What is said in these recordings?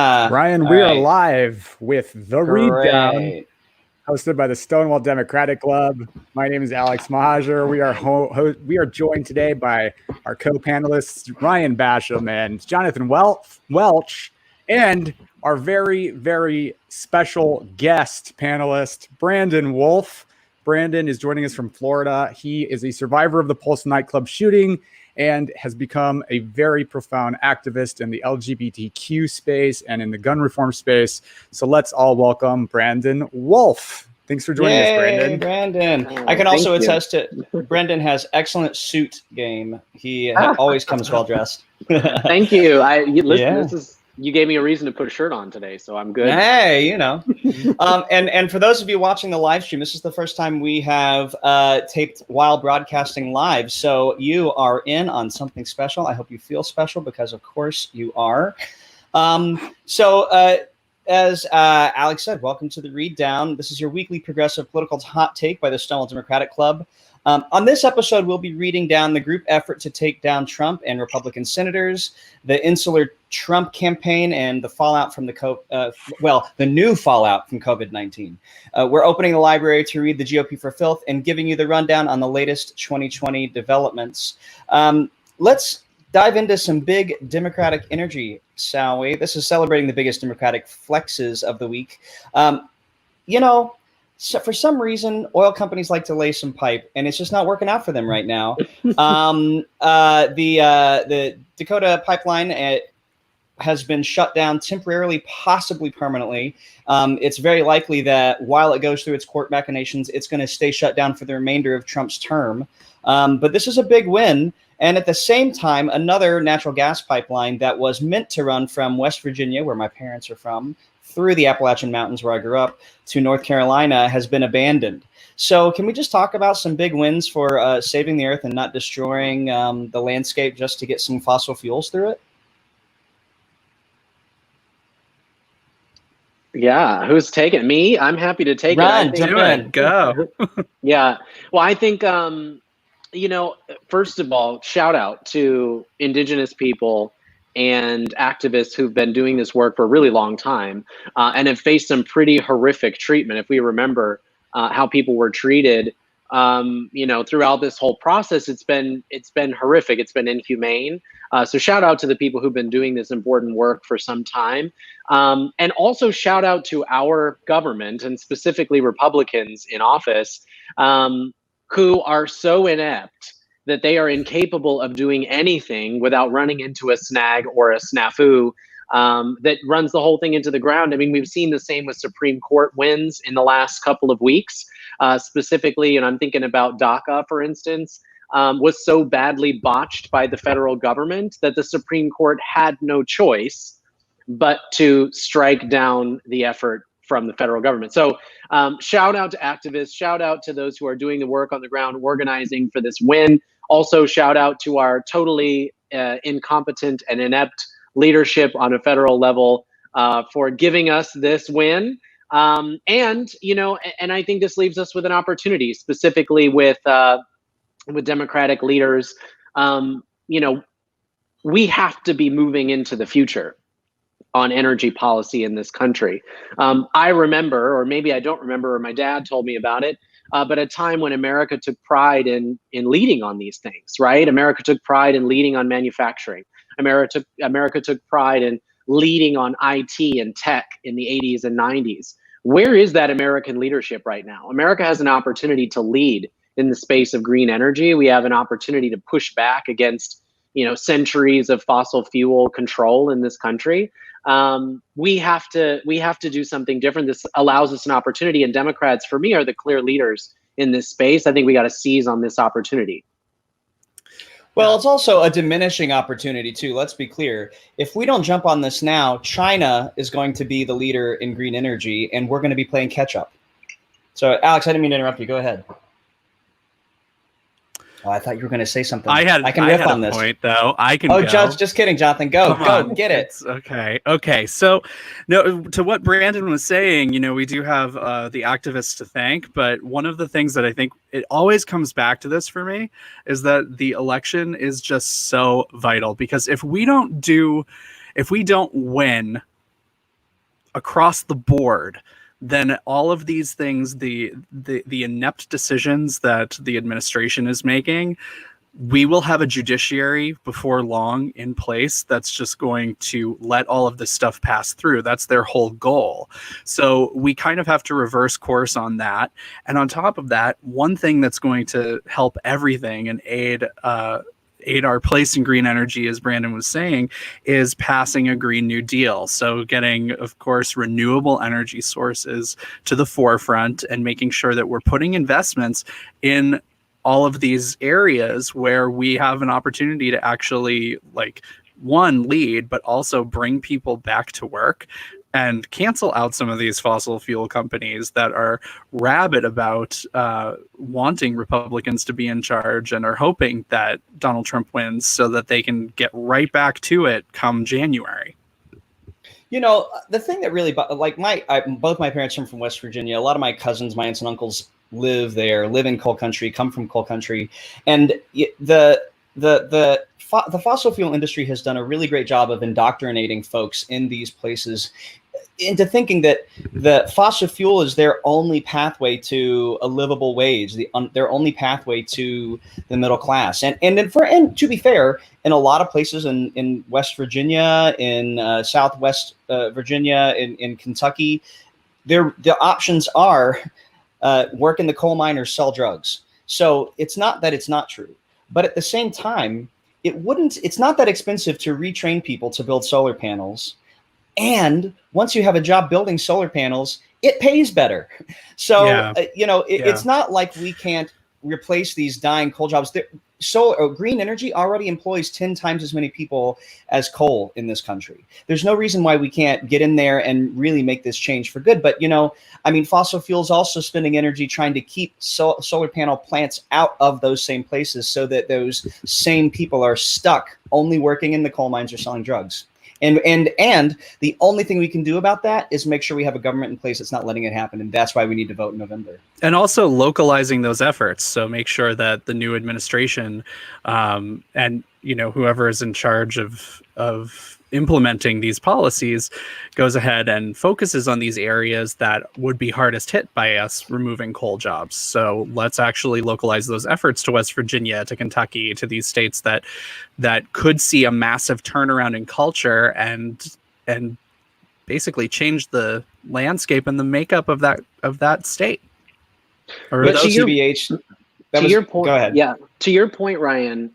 Ryan, we are live with The Read Down, hosted by the Stonewall Democratic Club. My name is Alex Mohajer. We are joined today by our co-panelists, Ryan Basham and Jonathan Welch, and our very, very special guest panelist, Brandon Wolf. Brandon is joining us from Florida. He is a survivor of the Pulse Nightclub shooting and has become a very profound activist in the LGBTQ space and in the gun reform space. So let's all welcome Brandon Wolf. Thanks for joining us, Brandon. I can also attest to Brandon has excellent suit game. He always comes well dressed. Thank you. You gave me a reason to put a shirt on today, so I'm good. Hey, you know. And for those of you watching the live stream, this is the first time we have taped while broadcasting live. So you are in on something special. I hope you feel special because, of course, you are. As Alex said, welcome to the Read Down. This is your weekly progressive political hot take by the Stonewall Democratic Club. On this episode, we'll be reading down the group effort to take down Trump and Republican senators, the insular Trump campaign, and the fallout from the new fallout from COVID-19. We're opening the library to read the GOP for Filth and giving you the rundown on the latest 2020 developments. Let's dive into some big Democratic energy, shall we? This is celebrating the biggest Democratic flexes of the week. So for some reason, oil companies like to lay some pipe, and it's just not working out for them right now. The Dakota pipeline has been shut down temporarily, possibly permanently. It's very likely that while it goes through its court machinations, it's going to stay shut down for the remainder of Trump's term. But this is a big win. And at the same time, another natural gas pipeline that was meant to run from West Virginia, where my parents are from, through the Appalachian Mountains where I grew up to North Carolina has been abandoned. So can we just talk about some big wins for saving the earth and not destroying the landscape just to get some fossil fuels through it? Yeah, who's taking me? I'm happy to take it. Jump in. Go. Yeah. Well, I think, first of all, shout out to Indigenous people and activists who've been doing this work for a really long time and have faced some pretty horrific treatment. If we remember how people were treated, throughout this whole process, it's been horrific. It's been inhumane. So shout out to the people who've been doing this important work for some time. And also shout out to our government and specifically Republicans in office who are so inept that they are incapable of doing anything without running into a snag or a snafu that runs the whole thing into the ground. I mean, we've seen the same with Supreme Court wins in the last couple of weeks, specifically, and I'm thinking about DACA, for instance, was so badly botched by the federal government that the Supreme Court had no choice but to strike down the effort from the federal government. So shout out to activists, shout out to those who are doing the work on the ground, organizing for this win. Also, shout out to our totally incompetent and inept leadership on a federal level for giving us this win. And I think this leaves us with an opportunity, specifically with Democratic leaders. We have to be moving into the future on energy policy in this country. I remember, or maybe I don't remember, or my dad told me about it, but a time when America took pride in leading on these things, right? America took pride in leading on manufacturing. America took pride in leading on IT and tech in the 80s and 90s. Where is that American leadership right now? America has an opportunity to lead in the space of green energy. We have an opportunity to push back against, centuries of fossil fuel control in this country. We have to do something different. This allows us an opportunity, and Democrats, for me, are the clear leaders in this space. I think we got to seize on this opportunity. Well, it's also a diminishing opportunity too. Let's be clear. If we don't jump on this now, China is going to be the leader in green energy, and we're going to be playing catch up. So, Alex, I didn't mean to interrupt you. Go ahead. Oh, I thought you were going to say something. I can riff on this point, though. I can. Oh, just kidding, Jonathan. Go, get it. Okay. So, no, to what Brandon was saying, we do have the activists to thank, but one of the things that I think it always comes back to this for me is that the election is just so vital, because if we don't win across the board, then all of these things, the inept decisions that the administration is making, we will have a judiciary before long in place that's just going to let all of this stuff pass through. That's their whole goal. So we kind of have to reverse course on that. And on top of that, one thing that's going to help everything and aid our place in green energy, as Brandon was saying, is passing a Green New Deal. So getting, of course, renewable energy sources to the forefront and making sure that we're putting investments in all of these areas where we have an opportunity to actually, like, one, lead, but also bring people back to work and cancel out some of these fossil fuel companies that are rabid about wanting Republicans to be in charge and are hoping that Donald Trump wins so that they can get right back to it come January. You know, the thing that really, like, both my parents are from West Virginia. A lot of my cousins, my aunts and uncles live there, live in coal country, come from coal country. And the fossil fuel industry has done a really great job of indoctrinating folks in these places into thinking that the fossil fuel is their only pathway to a livable wage, their only pathway to the middle class. And to be fair, in a lot of places in West Virginia, in Southwest Virginia, in Kentucky, the options are work in the coal mine or sell drugs. So it's not that it's not true, but at the same time, it's not that expensive to retrain people to build solar panels. And once you have a job building solar panels, it pays better. So, it's not like we can't replace these dying coal jobs. Green energy already employs 10 times as many people as coal in this country. There's no reason why we can't get in there and really make this change for good. But, fossil fuels also spending energy trying to keep solar panel plants out of those same places so that those same people are stuck only working in the coal mines or selling drugs. And the only thing we can do about that is make sure we have a government in place that's not letting it happen. And that's why we need to vote in November. And also localizing those efforts. So make sure that the new administration and whoever is in charge of implementing these policies goes ahead and focuses on these areas that would be hardest hit by us removing coal jobs. So let's actually localize those efforts to West Virginia, to Kentucky, to these states that could see a massive turnaround in culture and basically change the landscape and the makeup of that state. But to your point, go ahead. Yeah, to your point, Ryan.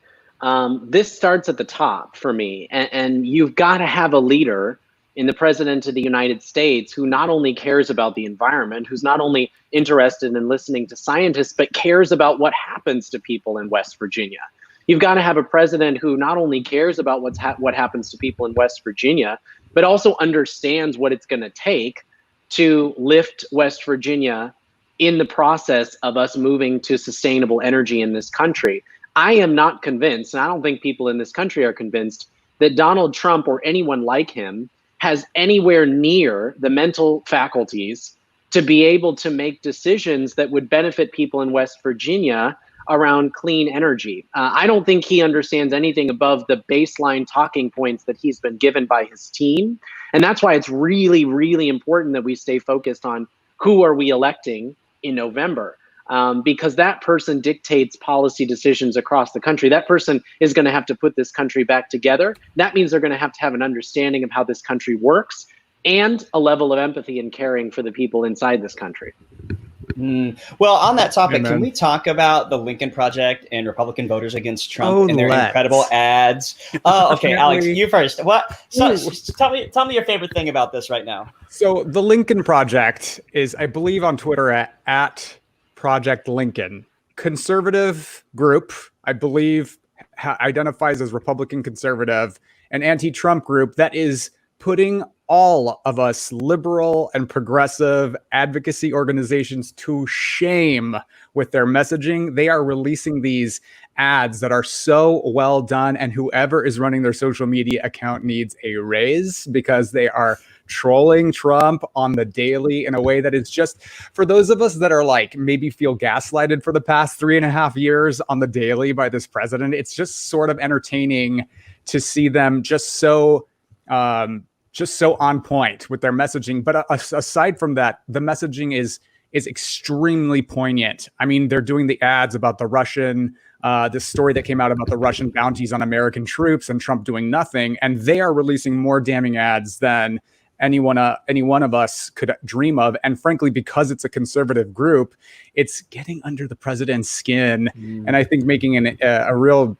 This starts at the top for me, and you've got to have a leader in the president of the United States who not only cares about the environment, who's not only interested in listening to scientists, but cares about what happens to people in West Virginia. You've got to have a president who not only cares about what happens to people in West Virginia, but also understands what it's going to take to lift West Virginia in the process of us moving to sustainable energy in this country. I am not convinced, and I don't think people in this country are convinced, that Donald Trump or anyone like him has anywhere near the mental faculties to be able to make decisions that would benefit people in West Virginia around clean energy. I don't think he understands anything above the baseline talking points that he's been given by his team. And that's why it's really, really important that we stay focused on who are we electing in November. Because that person dictates policy decisions across the country. That person is going to have to put this country back together. That means they're going to have an understanding of how this country works and a level of empathy and caring for the people inside this country. Well, on that topic, can we talk about the Lincoln Project and Republican voters against Trump and their incredible ads? Oh, okay, Alex, you first. What? So, tell me your favorite thing about this right now. So the Lincoln Project is, I believe, on Twitter at Project Lincoln. Conservative group, I believe, identifies as Republican conservative, an anti-Trump group that is putting all of us liberal and progressive advocacy organizations to shame with their messaging. They are releasing these ads that are so well done, and whoever is running their social media account needs a raise because they are trolling Trump on the daily in a way that is just, for those of us that are like maybe feel gaslighted for the past 3.5 years on the daily by this president, it's just sort of entertaining to see them just so just so on point with their messaging. But aside from that, the messaging is extremely poignant. I mean, they're doing the ads about the Russian, this story that came out about the Russian bounties on American troops and Trump doing nothing. And they are releasing more damning ads than any one of us could dream of. And frankly, because it's a conservative group, it's getting under the president's skin. And I think making a real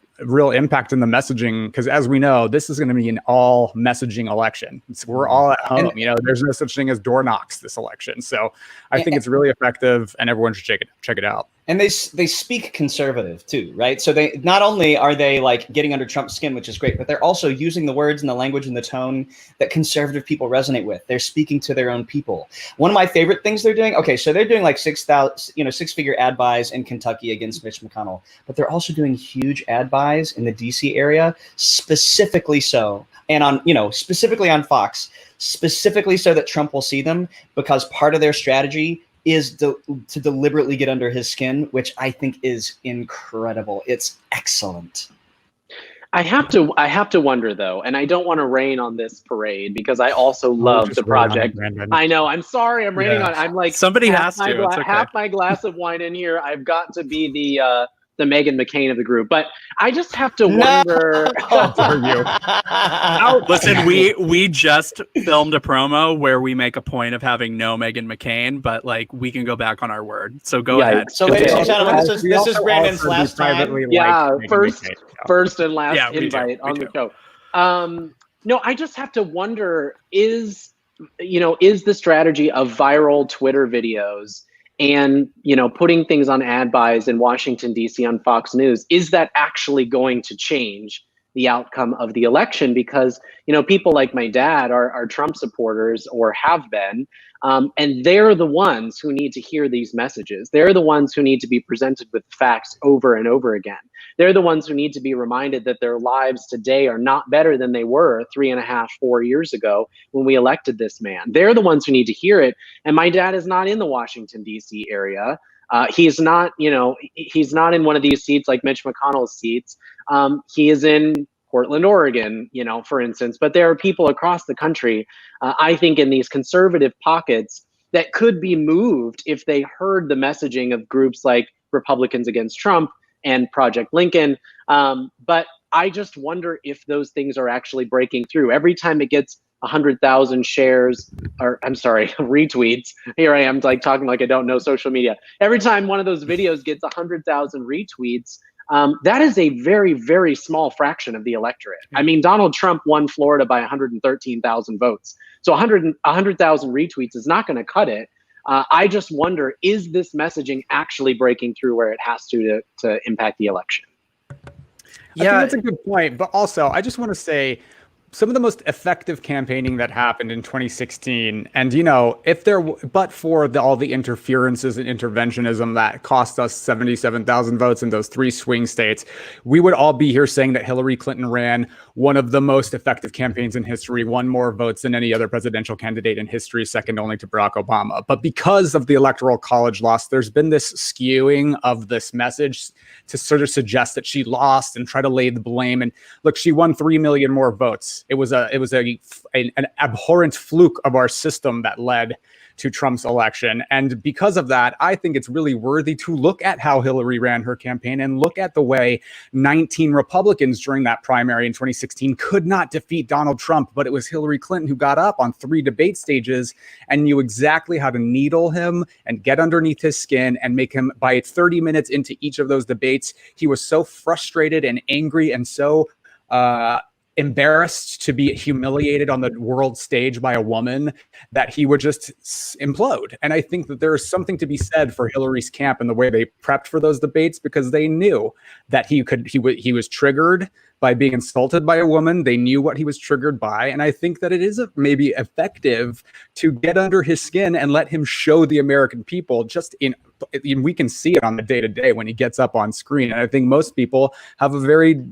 impact in the messaging, because as we know, this is going to be an all messaging election. We're all at home. There's no such thing as door knocks this election. So I think it's really effective, and everyone should check it out. And they speak conservative too, right? So they not only are they like getting under Trump's skin, which is great, but they're also using the words and the language and the tone that conservative people resonate with. They're speaking to their own people. One of my favorite things they're doing, okay, so they're doing like 6-figure ad buys in Kentucky against Mitch McConnell, but they're also doing huge ad buys in the DC area, specifically so, and on, specifically on Fox, specifically so that Trump will see them, because part of their strategy is to deliberately get under his skin, which I think is incredible. It's excellent. I have to wonder though, and I don't want to rain on this parade because I also love the project. I know. I'm sorry. I'm raining on. I'm like, somebody has to. It's okay. Half my glass of wine in here. I've got to be the Meghan McCain of the group, but I just have to wonder. Listen, we just filmed a promo where we make a point of having no Meghan McCain, but like we can go back on our word. So go ahead. So, ladies and gentlemen, this is Brandon's last time. Yeah, first and last invite on the show. No, I just have to wonder: is the strategy of viral Twitter videos and putting things on ad buys in Washington, D.C. on Fox News, is that actually going to change the outcome of the election? Because people like my dad are Trump supporters, or have been, and they're the ones who need to hear these messages. They're the ones who need to be presented with facts over and over again. They're the ones who need to be reminded that their lives today are not better than they were 3.5, 4 years ago when we elected this man. They're the ones who need to hear it. And my dad is not in the Washington, D.C. area. He's not, he's not in one of these seats like Mitch McConnell's seats. He is in Portland, Oregon, for instance. But there are people across the country, I think, in these conservative pockets that could be moved if they heard the messaging of groups like Republicans Against Trump and Project Lincoln. But I just wonder if those things are actually breaking through. Every time it gets 100,000 shares, or I'm sorry, retweets. Here I am like talking like I don't know social media. Every time one of those videos gets 100,000 retweets, that is a very, very small fraction of the electorate. I mean, Donald Trump won Florida by 113,000 votes. So 100,000 retweets is not going to cut it. I just wonder, is this messaging actually breaking through where it has to impact the election? Yeah, I think that's a good point. But also, I just want to say, some of the most effective campaigning that happened in 2016, and if but for all the interferences and interventionism that cost us 77,000 votes in those 3 swing states, we would all be here saying that Hillary Clinton ran one of the most effective campaigns in history, won more votes than any other presidential candidate in history, second only to Barack Obama. But because of the Electoral College loss, there's been this skewing of this message to sort of suggest that she lost and try to lay the blame. And look, she won 3 million more votes. It was an abhorrent fluke of our system that led to Trump's election. And because of that, I think it's really worthy to look at how Hillary ran her campaign and look at the way 19 Republicans during that primary in 2016 could not defeat Donald Trump, but it was Hillary Clinton who got up on 3 debate stages and knew exactly how to needle him and get underneath his skin and make him, by 30 minutes into each of those debates, he was so frustrated and angry and so embarrassed to be humiliated on the world stage by a woman that he would just implode. And I think that there is something to be said for Hillary's camp and the way they prepped for those debates, because they knew that he was triggered by being insulted by a woman. They knew what he was triggered by. And I think that it is maybe effective to get under his skin and let him show the American people just in we can see it on the day-to-day when he gets up on screen. And I think most people have a very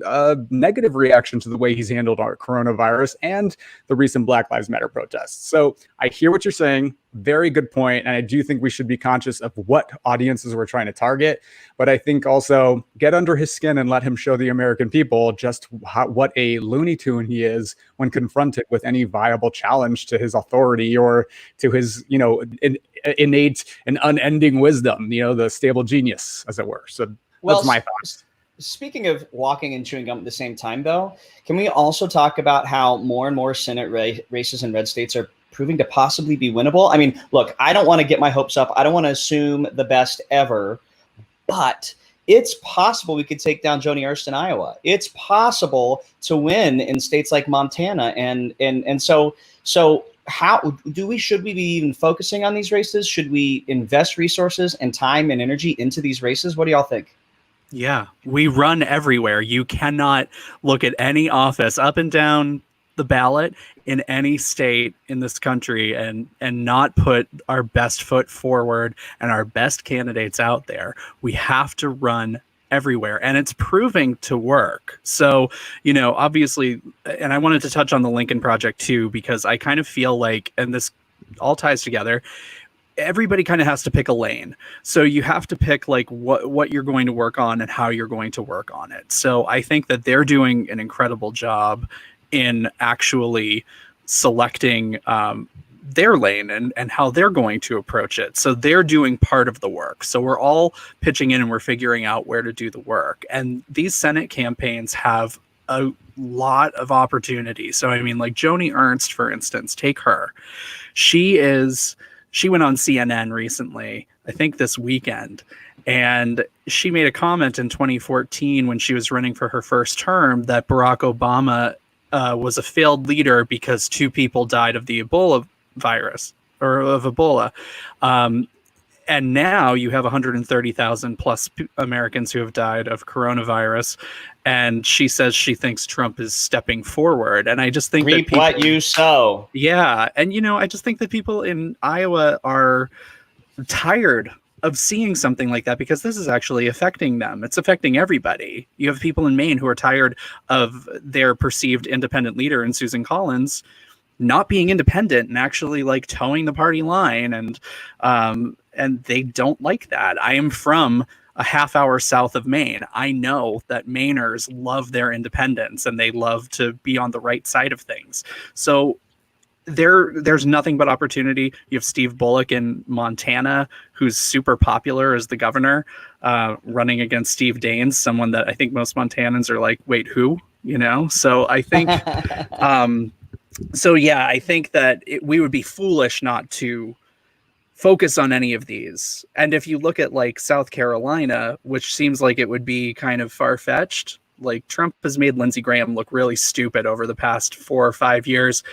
negative reaction to the way he's handled our coronavirus and the recent Black Lives Matter protests. So I hear what you're saying. Very good point. And I do think we should be conscious of what audiences we're trying to target. But I think also get under his skin and let him show the American people just what a Looney Tune he is when confronted with any viable challenge to his authority or to his, innate and unending wisdom, the stable genius, as it were. So that's my thoughts. Speaking of walking and chewing gum at the same time, though, can we also talk about how more and more Senate races in red states are proving to possibly be winnable? I mean, look, I don't want to get my hopes up. I don't want to assume the best ever, but it's possible we could take down Joni Ernst in Iowa. It's possible to win in states like Montana. And so how should we be even focusing on these races? Should we invest resources and time and energy into these races? What do y'all think? Yeah, we run everywhere. You cannot look at any office up and down the ballot in any state in this country and not put our best foot forward and our best candidates out there. We have to run everywhere, and it's proving to work. So, obviously, and I wanted to touch on the Lincoln Project too, because I kind of feel like, and this all ties together, everybody kind of has to pick a lane. So you have to pick like what you're going to work on and how you're going to work on it. So I think that they're doing an incredible job in actually selecting their lane and how they're going to approach it. So they're doing part of the work. So we're all pitching in and we're figuring out where to do the work. And these Senate campaigns have a lot of opportunity. So I mean, like Joni Ernst, for instance, take her. She went on CNN recently, I think this weekend, and she made a comment in 2014 when she was running for her first term that Barack Obama was a failed leader because 2 people died of the Ebola virus or of Ebola. And now you have 130,000 plus Americans who have died of coronavirus. And she says she thinks Trump is stepping forward. And I just think reap what you sow. Yeah. And, I just think that people in Iowa are tired of seeing something like that because this is actually affecting them. It's affecting everybody. You have people in Maine who are tired of their perceived independent leader in Susan Collins not being independent and actually like towing the party line. And they don't like that. I am from a half hour south of Maine. I know that Mainers love their independence and they love to be on the right side of things. So there's nothing but opportunity. You have Steve Bullock in Montana, who's super popular as the governor, running against Steve Daines, someone that I think most Montanans are like, wait, who? So I think, I think that we would be foolish not to focus on any of these. And if you look at like South Carolina, which seems like it would be kind of far-fetched, like Trump has made Lindsey Graham look really stupid over the past 4 or 5 years.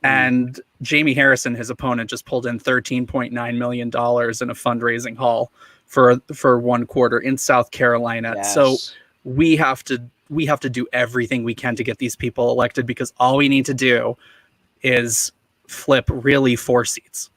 And Jamie Harrison, his opponent, just pulled in $13.9 million in a fundraising haul for 1 quarter in South Carolina. Yes. So we have to do everything we can to get these people elected, because all we need to do is flip really 4 seats.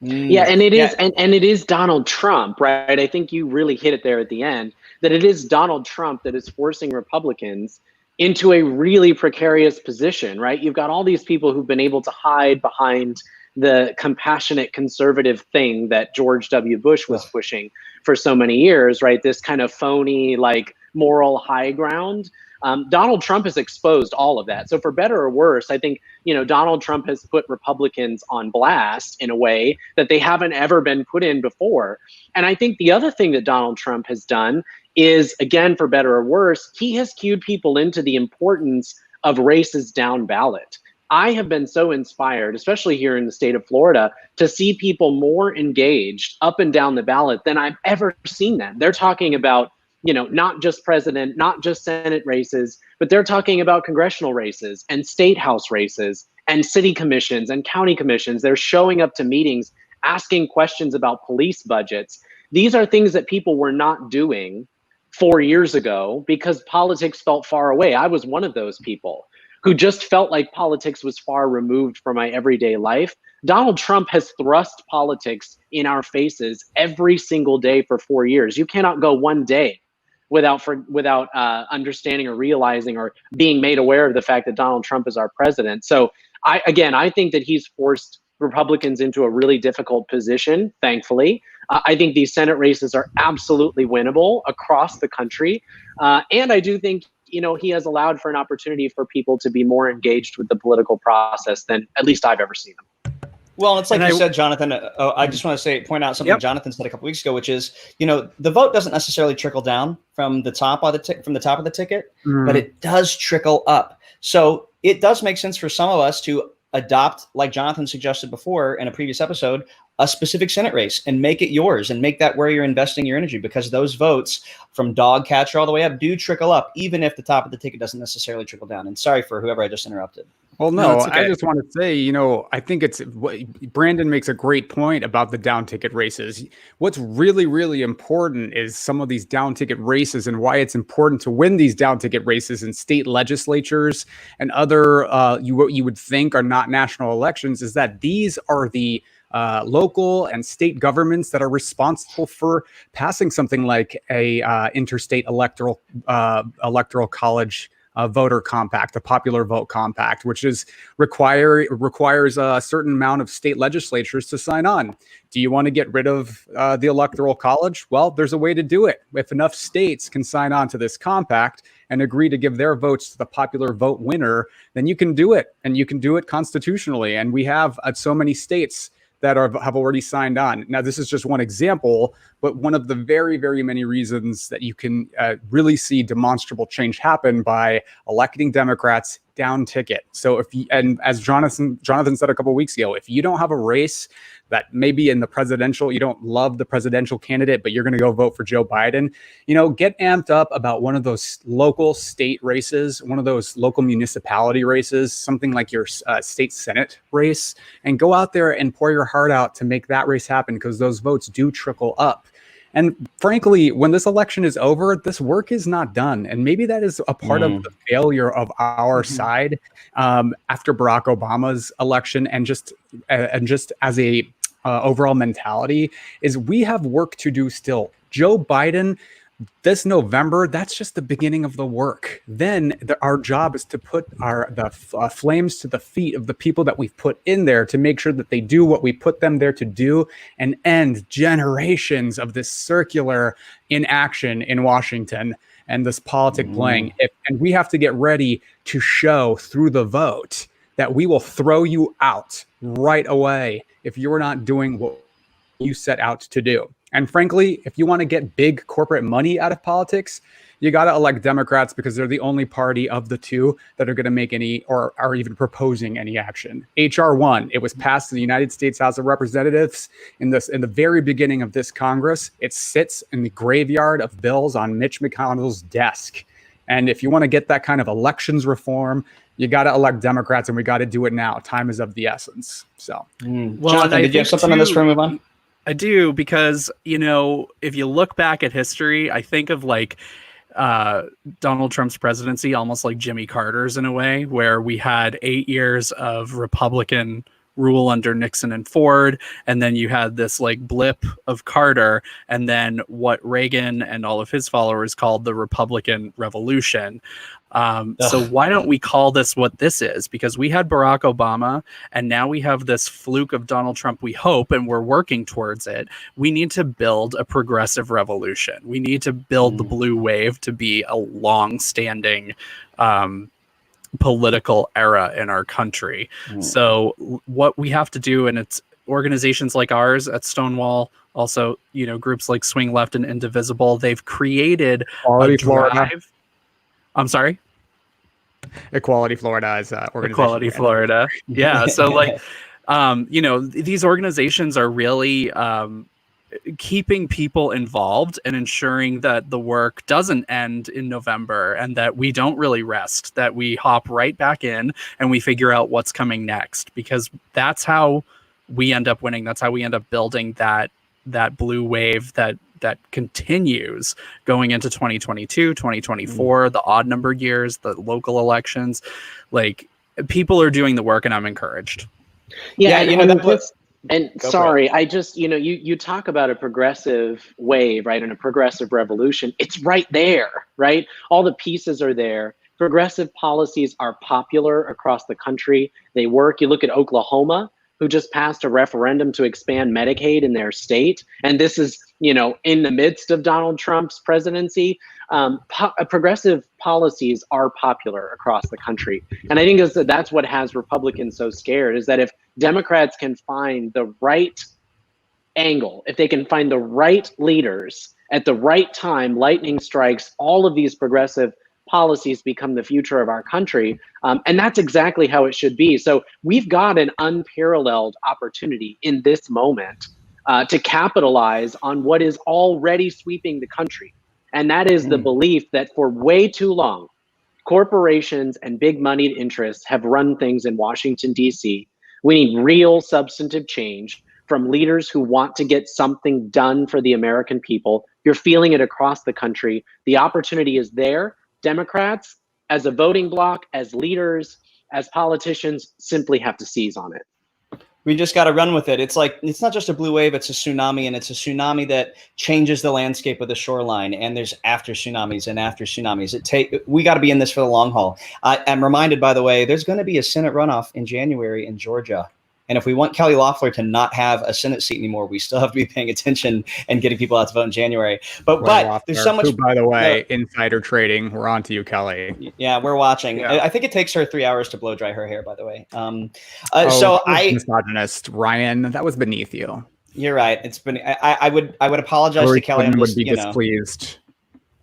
Yeah, and it is and it is Donald Trump, right? I think you really hit it there at the end, that it is Donald Trump that is forcing Republicans into a really precarious position, right? You've got all these people who've been able to hide behind the compassionate conservative thing that George W. Bush was pushing for so many years, right? This kind of phony, like, moral high ground. Donald Trump has exposed all of that. So for better or worse, I think, Donald Trump has put Republicans on blast in a way that they haven't ever been put in before. And I think the other thing that Donald Trump has done is, again, for better or worse, he has cued people into the importance of races down ballot. I have been so inspired, especially here in the state of Florida, to see people more engaged up and down the ballot than I've ever seen them. They're talking about, not just president, not just Senate races, but they're talking about congressional races and state house races and city commissions and county commissions. They're showing up to meetings, asking questions about police budgets. These are things that people were not doing 4 years ago because politics felt far away. I was one of those people who just felt like politics was far removed from my everyday life. Donald Trump has thrust politics in our faces every single day for 4 years. You cannot go one day without understanding or realizing or being made aware of the fact that Donald Trump is our president. So I think that he's forced Republicans into a really difficult position, thankfully. I think these Senate races are absolutely winnable across the country. And I do think, he has allowed for an opportunity for people to be more engaged with the political process than at least I've ever seen them. Well, it's like you said, Jonathan. I just want to point out something Jonathan said a couple weeks ago, which is, the vote doesn't necessarily trickle down from the top of the ticket, but it does trickle up. So it does make sense for some of us to adopt, like Jonathan suggested before in a previous episode, a specific Senate race and make it yours and make that where you're investing your energy, because those votes from dog catcher all the way up do trickle up, even if the top of the ticket doesn't necessarily trickle down. And sorry for whoever I just interrupted. Well, no, okay. I just want to say, I think Brandon makes a great point about the down ticket races. What's really, really important is some of these down ticket races and why it's important to win these down ticket races in state legislatures and other, what you would think are not national elections, is that these are the local and state governments that are responsible for passing something like a interstate electoral college voter compact, a popular vote compact, which requires a certain amount of state legislatures to sign on. Do you want to get rid of the electoral college? Well, there's a way to do it. If enough states can sign on to this compact and agree to give their votes to the popular vote winner, then you can do it, and you can do it constitutionally. And we have so many states that have already signed on. Now, this is just one example, but one of the very, very many reasons that you can really see demonstrable change happen by electing Democrats down ticket. So and as Jonathan said a couple of weeks ago, if you don't have a race that maybe in the presidential, you don't love the presidential candidate, but you're going to go vote for Joe Biden, get amped up about one of those local state races, one of those local municipality races, something like your state Senate race, and go out there and pour your heart out to make that race happen, because those votes do trickle up. And frankly, when this election is over, this work is not done. And maybe that is a part of the failure of our side after Barack Obama's election, and just as a overall mentality, is we have work to do still. Joe Biden, this November, that's just the beginning of the work. Then our job is to put the flames to the feet of the people that we've put in there to make sure that they do what we put them there to do, and end generations of this circular inaction in Washington and this politic playing. And we have to get ready to show through the vote that we will throw you out right away if you're not doing what you set out to do. And frankly, if you want to get big corporate money out of politics, you got to elect Democrats, because they're the only party of the two that are going to make any, or are even proposing any action. H.R. 1, it was passed in the United States House of Representatives in the very beginning of this Congress. It sits in the graveyard of bills on Mitch McConnell's desk. And if you want to get that kind of elections reform, you got to elect Democrats, and we got to do it now. Time is of the essence. So, well, Jonathan, did you have something on this before we move on? I do, because, if you look back at history, I think of Donald Trump's presidency almost like Jimmy Carter's in a way, where we had 8 years of Republican rule under Nixon and Ford, and then you had this blip of Carter, and then what Reagan and all of his followers called the Republican Revolution. So why don't we call this what this is? Because we had Barack Obama, and now we have this fluke of Donald Trump, we hope, and we're working towards it. We need to build a progressive revolution. We need to build the blue wave to be a long-standing political era in our country. So what we have to do, and it's organizations like ours at Stonewall, also, groups like Swing Left and Indivisible, they've created Equality a drive. I'm sorry? Equality Florida is organization. Equality Florida. Yeah. So these organizations are really keeping people involved and ensuring that the work doesn't end in November, and that we don't really rest, that we hop right back in and we figure out what's coming next, because that's how we end up winning. That's how we end up building that blue wave that that continues going into 2022, 2024, the odd numbered years, the local elections. Like, people are doing the work, and I'm encouraged. Yeah, you know, sorry, I just, you talk about a progressive wave, right? And a progressive revolution. It's right there, right? All the pieces are there. Progressive policies are popular across the country. They work. You look at Oklahoma, who just passed a referendum to expand Medicaid in their state. And this is, in the midst of Donald Trump's presidency. Progressive policies are popular across the country. And I think that's what has Republicans so scared, is that if Democrats can find the right angle, if they can find the right leaders at the right time, lightning strikes, all of these progressive policies become the future of our country. And that's exactly how it should be. So we've got an unparalleled opportunity in this moment to capitalize on what is already sweeping the country. And that is the belief that for way too long, corporations and big moneyed interests have run things in Washington, D.C. We need real substantive change from leaders who want to get something done for the American people. You're feeling it across the country. The opportunity is there. Democrats, as a voting bloc, as leaders, as politicians, simply have to seize on it. We just got to run with it. It's like, it's not just a blue wave, it's a tsunami, and it's a tsunami that changes the landscape of the shoreline. And there's after tsunamis and after tsunamis. We got to be in this for the long haul. I'm reminded, by the way, there's going to be a Senate runoff in January in Georgia. And if we want Kelly Loeffler to not have a Senate seat anymore, we still have to be paying attention and getting people out to vote in January. But there's so much. Who, by the way, insider trading. We're on to you, Kelly. Yeah, we're watching. Yeah. I think it takes her 3 hours to blow dry her hair, by the way. Misogynist Ryan, that was beneath you. You're right. It's been. I would apologize to Kelly. Would be displeased.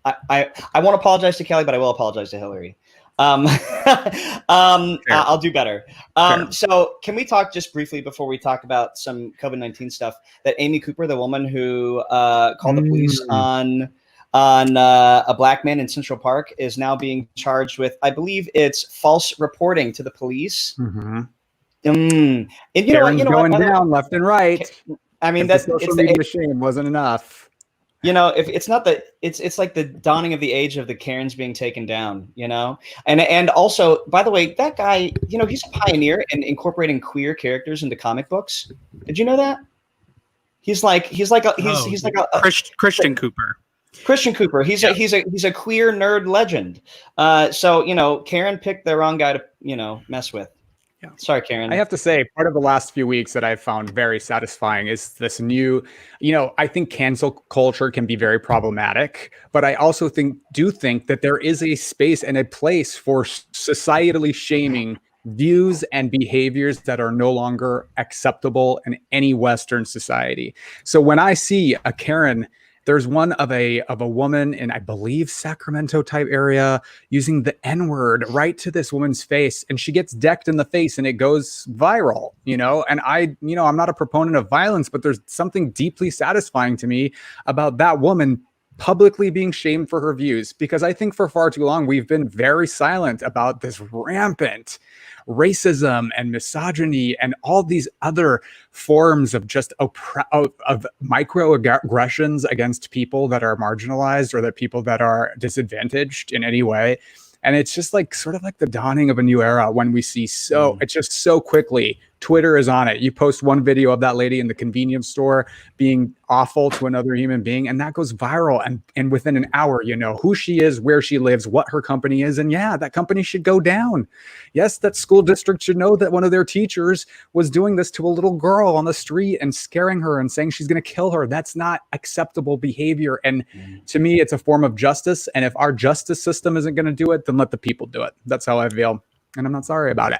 I won't apologize to Kelly, but I will apologize to Hillary. Sure. I'll do better. Sure. So can we talk just briefly before we talk about some COVID-19 stuff, that Amy Cooper, the woman who called the police on a black man in Central Park, is now being charged with, I believe it's false reporting to the police. Mm-hmm. And going down left and right. I mean, that's social media machine wasn't enough. If it's not it's like the dawning of the age of the Karens being taken down, and also, by the way, that guy, he's a pioneer in incorporating queer characters into comic books. Did you know that? He's like a Christian Cooper. Christian Cooper. He's a queer nerd legend. So Karen picked the wrong guy to mess with. Yeah. Sorry, Karen. I have to say, part of the last few weeks that I've found very satisfying is this new, I think cancel culture can be very problematic, but I also think that there is a space and a place for societally shaming views and behaviors that are no longer acceptable in any Western society. So when I see a Karen, there's one of a woman in, I believe, Sacramento type area using the N-word right to this woman's face, and she gets decked in the face and it goes viral, and I'm not a proponent of violence, but there's something deeply satisfying to me about that woman publicly being shamed for her views, because I think for far too long we've been very silent about this rampant racism and misogyny and all these other forms of just of microaggressions against people that are marginalized or that people that are disadvantaged in any way. And it's just like sort of like the dawning of a new era when we see it's just so quickly. Twitter is on it. You post one video of that lady in the convenience store being awful to another human being, and that goes viral. And within an hour, who she is, where she lives, what her company is. And yeah, that company should go down. Yes, that school district should know that one of their teachers was doing this to a little girl on the street and scaring her and saying she's going to kill her. That's not acceptable behavior. And to me, it's a form of justice. And if our justice system isn't going to do it, then let the people do it. That's how I feel. And I'm not sorry about it.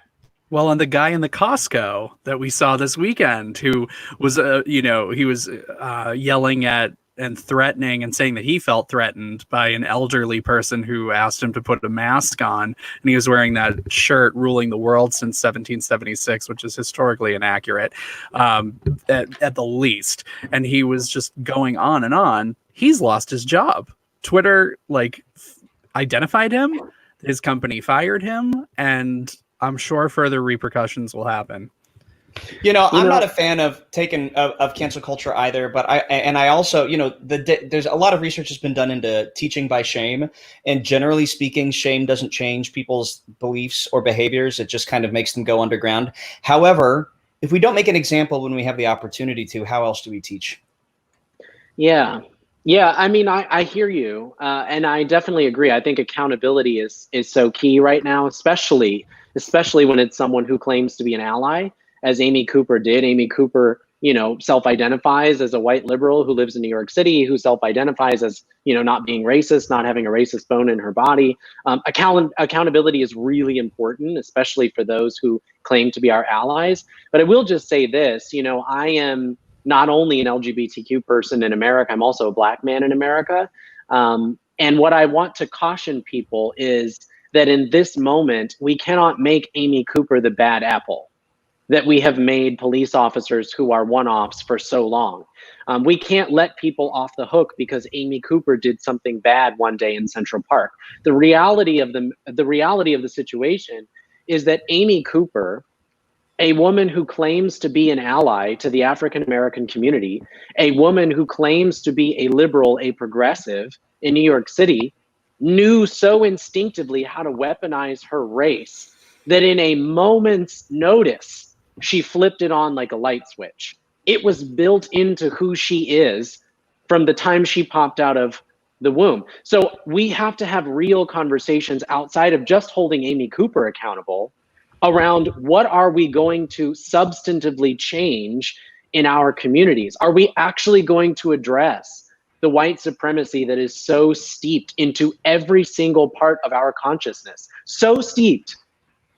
Well, and the guy in the Costco that we saw this weekend who was, he was yelling at and threatening and saying that he felt threatened by an elderly person who asked him to put a mask on. And he was wearing that shirt ruling the world since 1776, which is historically inaccurate at the least. And he was just going on and on. He's lost his job. Twitter, identified him. His company fired him. And I'm sure further repercussions will happen. I'm not a fan of cancel culture either, but I also, there's a lot of research has been done into teaching by shame, and generally speaking, shame doesn't change people's beliefs or behaviors. It just kind of makes them go underground. However, if we don't make an example when we have the opportunity to, how else do we teach? Yeah. I mean, I hear you, and I definitely agree. I think accountability is so key right now, especially when it's someone who claims to be an ally, as Amy Cooper did. Amy Cooper, self-identifies as a white liberal who lives in New York City, who self-identifies as, not being racist, not having a racist bone in her body. Accountability is really important, especially for those who claim to be our allies. But I will just say this, I am not only an LGBTQ person in America, I'm also a Black man in America. And what I want to caution people is that in this moment, we cannot make Amy Cooper the bad apple that we have made police officers who are one-offs for so long. We can't let people off the hook because Amy Cooper did something bad one day in Central Park. The reality of the situation is that Amy Cooper, a woman who claims to be an ally to the African American community, a woman who claims to be a liberal, a progressive in New York City, knew so instinctively how to weaponize her race that in a moment's notice, she flipped it on like a light switch. It was built into who she is from the time she popped out of the womb. So we have to have real conversations outside of just holding Amy Cooper accountable around what are we going to substantively change in our communities? Are we actually going to address the white supremacy that is so steeped into every single part of our consciousness? So steeped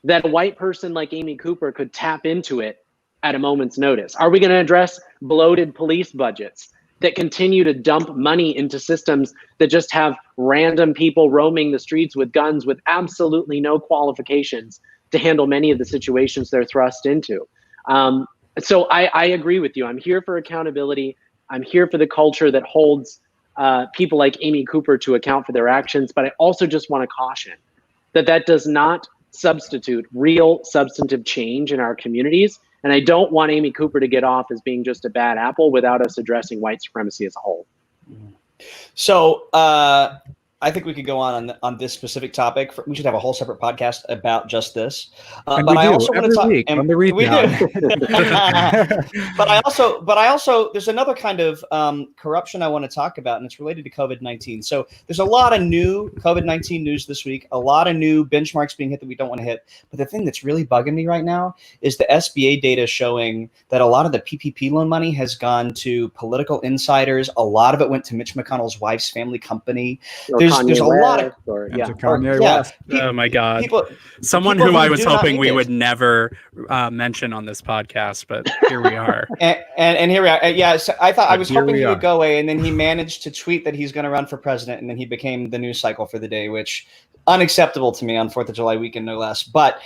that a white person like Amy Cooper could tap into it at a moment's notice? Are we going to address bloated police budgets that continue to dump money into systems that just have random people roaming the streets with guns with absolutely no qualifications to handle many of the situations they're thrust into? So I agree with you. I'm here for accountability. I'm here for the culture that holds people like Amy Cooper to account for their actions. But I also just want to caution that does not substitute real substantive change in our communities. And I don't want Amy Cooper to get off as being just a bad apple without us addressing white supremacy as a whole. So I think we could go on this specific topic. We should have a whole separate podcast about just this. But I also want to talk on the read. But I also, there's another kind of corruption I want to talk about, and it's related to COVID-19. So there's a lot of new COVID-19 news this week, a lot of new benchmarks being hit that we don't want to hit. But the thing that's really bugging me right now is the SBA data showing that a lot of the PPP loan money has gone to political insiders. A lot of it went to Mitch McConnell's wife's family company. There's a lot of Kanye West. Oh my God! Someone who I was hoping we would never mention on this podcast, but here we are. and here we are. Yeah, so I was hoping he would go away, and then he managed to tweet that he's going to run for president, and then he became the news cycle for the day, which unacceptable to me on 4th of July weekend, no less. But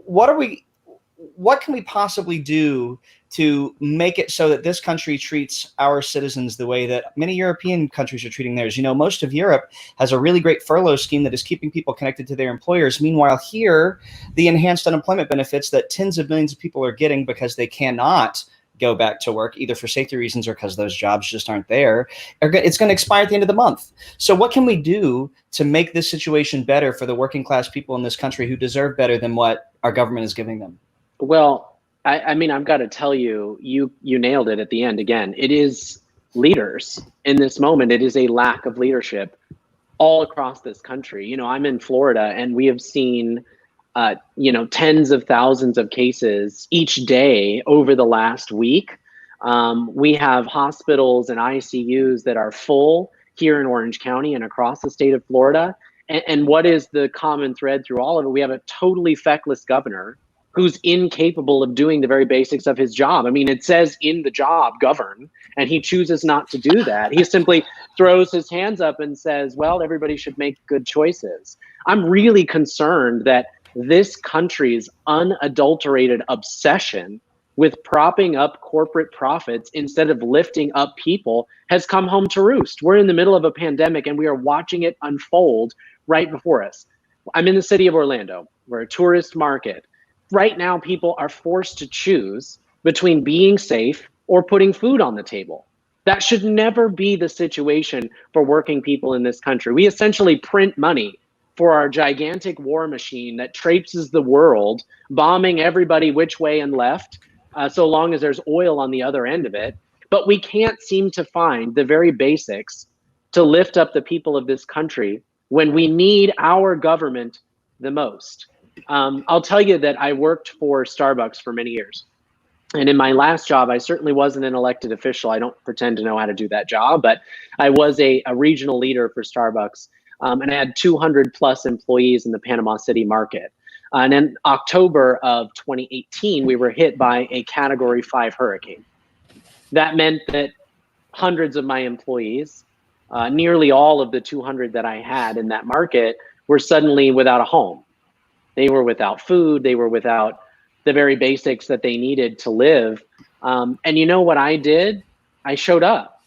what can we possibly do to make it so that this country treats our citizens the way that many European countries are treating theirs? Most of Europe has a really great furlough scheme that is keeping people connected to their employers. Meanwhile, here, the enhanced unemployment benefits that tens of millions of people are getting because they cannot go back to work, either for safety reasons or because those jobs just aren't there, it's going to expire at the end of the month. So what can we do to make this situation better for the working class people in this country who deserve better than what our government is giving them? Well, I mean, I've got to tell you, you nailed it at the end. Again, it is leaders in this moment. It is a lack of leadership all across this country. I'm in Florida, and we have seen, tens of thousands of cases each day over the last week. We have hospitals and ICUs that are full here in Orange County and across the state of Florida. And what is the common thread through all of it? We have a totally feckless governor who's incapable of doing the very basics of his job. I mean, it says in the job, govern, and he chooses not to do that. He simply throws his hands up and says, well, everybody should make good choices. I'm really concerned that this country's unadulterated obsession with propping up corporate profits instead of lifting up people has come home to roost. We're in the middle of a pandemic, and we are watching it unfold right before us. I'm in the city of Orlando. We're a tourist market. right now people are forced to choose between being safe or putting food on the table. That should never be the situation for working people in this country. We essentially print money for our gigantic war machine that traipses the world, bombing everybody which way and left, so long as there's oil on the other end of it. But we can't seem to find the very basics to lift up the people of this country when we need our government the most. I'll tell you that I worked for Starbucks for many years. And in my last job, I certainly wasn't an elected official. I don't pretend to know how to do that job, but I was a regional leader for Starbucks. And I had 200 plus employees in the Panama City market. And in October of 2018, we were hit by a Category 5 hurricane. That meant that hundreds of my employees, nearly all of the 200 that I had in that market, were suddenly without a home. They were without food. They were without the very basics that they needed to live. And you know what I did? I showed up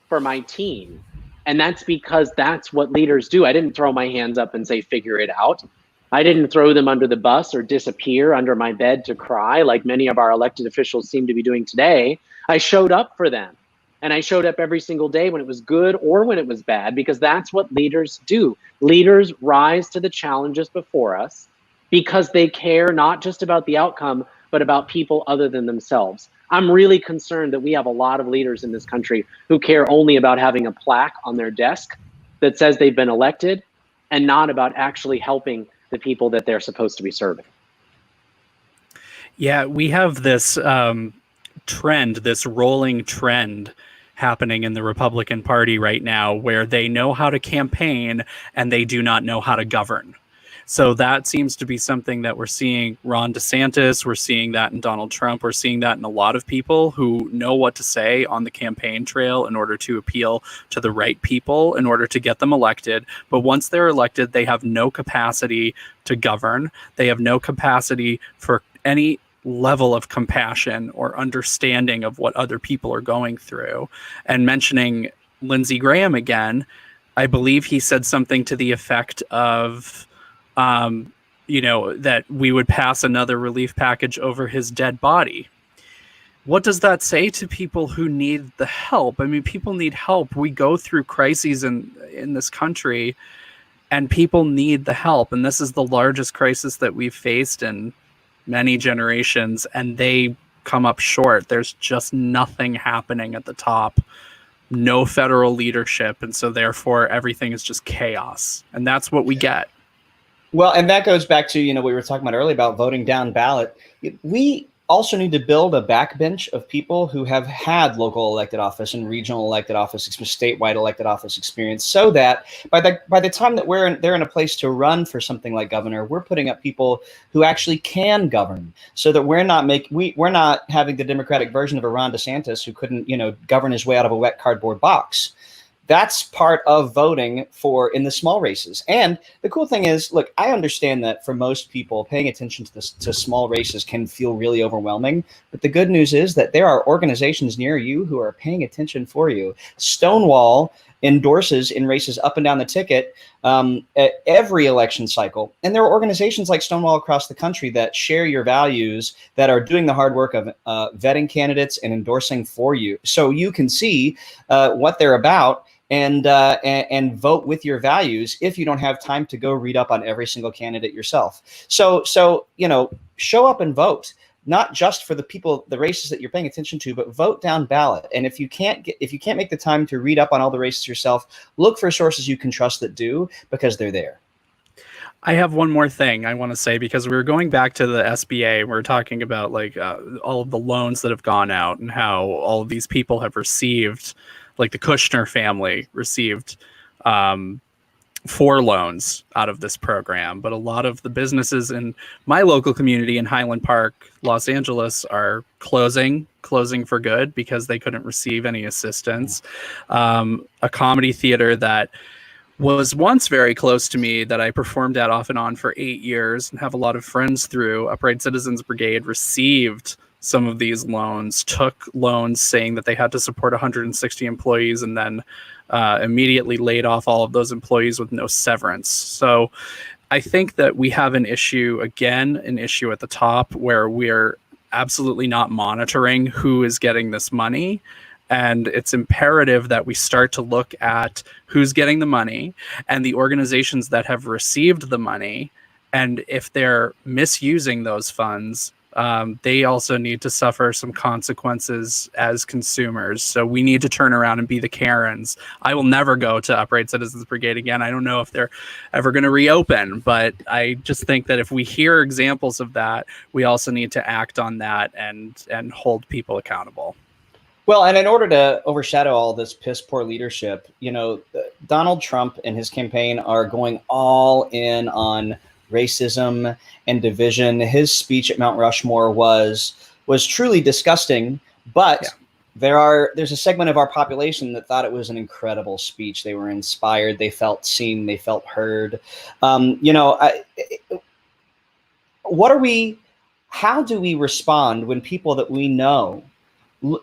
for my team. And that's because that's what leaders do. I didn't throw my hands up and say, figure it out. I didn't throw them under the bus or disappear under my bed to cry like many of our elected officials seem to be doing today. I showed up for them. And I showed up every single day when it was good or when it was bad, because that's what leaders do. Leaders rise to the challenges before us because they care not just about the outcome, but about people other than themselves. I'm really concerned that we have a lot of leaders in this country who care only about having a plaque on their desk that says they've been elected and not about actually helping the people that they're supposed to be serving. Yeah, we have this trend, this rolling trend happening in the Republican Party right now where they know how to campaign and they do not know how to govern. So that seems to be something that we're seeing Ron DeSantis, we're seeing that in Donald Trump, we're seeing that in a lot of people who know what to say on the campaign trail in order to appeal to the right people, in order to get them elected. But once they're elected, they have no capacity to govern. They have no capacity for any level of compassion or understanding of what other people are going through. And mentioning Lindsey Graham again, I believe he said something to the effect of, that we would pass another relief package over his dead body. What does that say to people who need the help? I mean, people need help. We go through crises in this country and people need the help. And this is the largest crisis that we've faced in many generations, and they come up short. There's just nothing happening at the top. No federal leadership. And so therefore everything is just chaos. And that's what we get. Well, and that goes back to, what we were talking about earlier about voting down ballot. We also need to build a backbench of people who have had local elected office and regional elected office, statewide elected office experience, so that by the time that they're in a place to run for something like governor, we're putting up people who actually can govern, so that we're not having the Democratic version of a Ron DeSantis who couldn't, govern his way out of a wet cardboard box. That's part of voting in the small races. And the cool thing is, look, I understand that for most people, paying attention to small races can feel really overwhelming. But the good news is that there are organizations near you who are paying attention for you. Stonewall endorses in races up and down the ticket at every election cycle. And there are organizations like Stonewall across the country that share your values, that are doing the hard work of vetting candidates and endorsing for you. So you can see what they're about and vote with your values if you don't have time to go read up on every single candidate yourself. So show up and vote, not just for the races that you're paying attention to, but vote down ballot. And if you can't make the time to read up on all the races yourself, look for sources you can trust that do, because they're there. I have one more thing I want to say, because we were going back to the SBA. We were talking about all of the loans that have gone out and how all of these people have received, like the Kushner family received 4 loans out of this program. But a lot of the businesses in my local community in Highland Park, Los Angeles, are closing for good because they couldn't receive any assistance. A comedy theater that was once very close to me, that I performed at off and on for 8 years and have a lot of friends through, Upright Citizens Brigade, received some of these loans, took loans saying that they had to support 160 employees, and then immediately laid off all of those employees with no severance. So I think that we have an issue at the top where we're absolutely not monitoring who is getting this money. And it's imperative that we start to look at who's getting the money and the organizations that have received the money. And if they're misusing those funds, they also need to suffer some consequences as consumers. So we need to turn around and be the Karens. I will never go to Upright Citizens Brigade again. I don't know if they're ever going to reopen, but I just think that if we hear examples of that, we also need to act on that and hold people accountable. Well, and in order to overshadow all this piss poor leadership, Donald Trump and his campaign are going all in on racism and division. His speech at Mount Rushmore was truly disgusting, but there's a segment of our population that thought it was an incredible speech. They were inspired, they felt seen, they felt heard. How do we respond when people that we know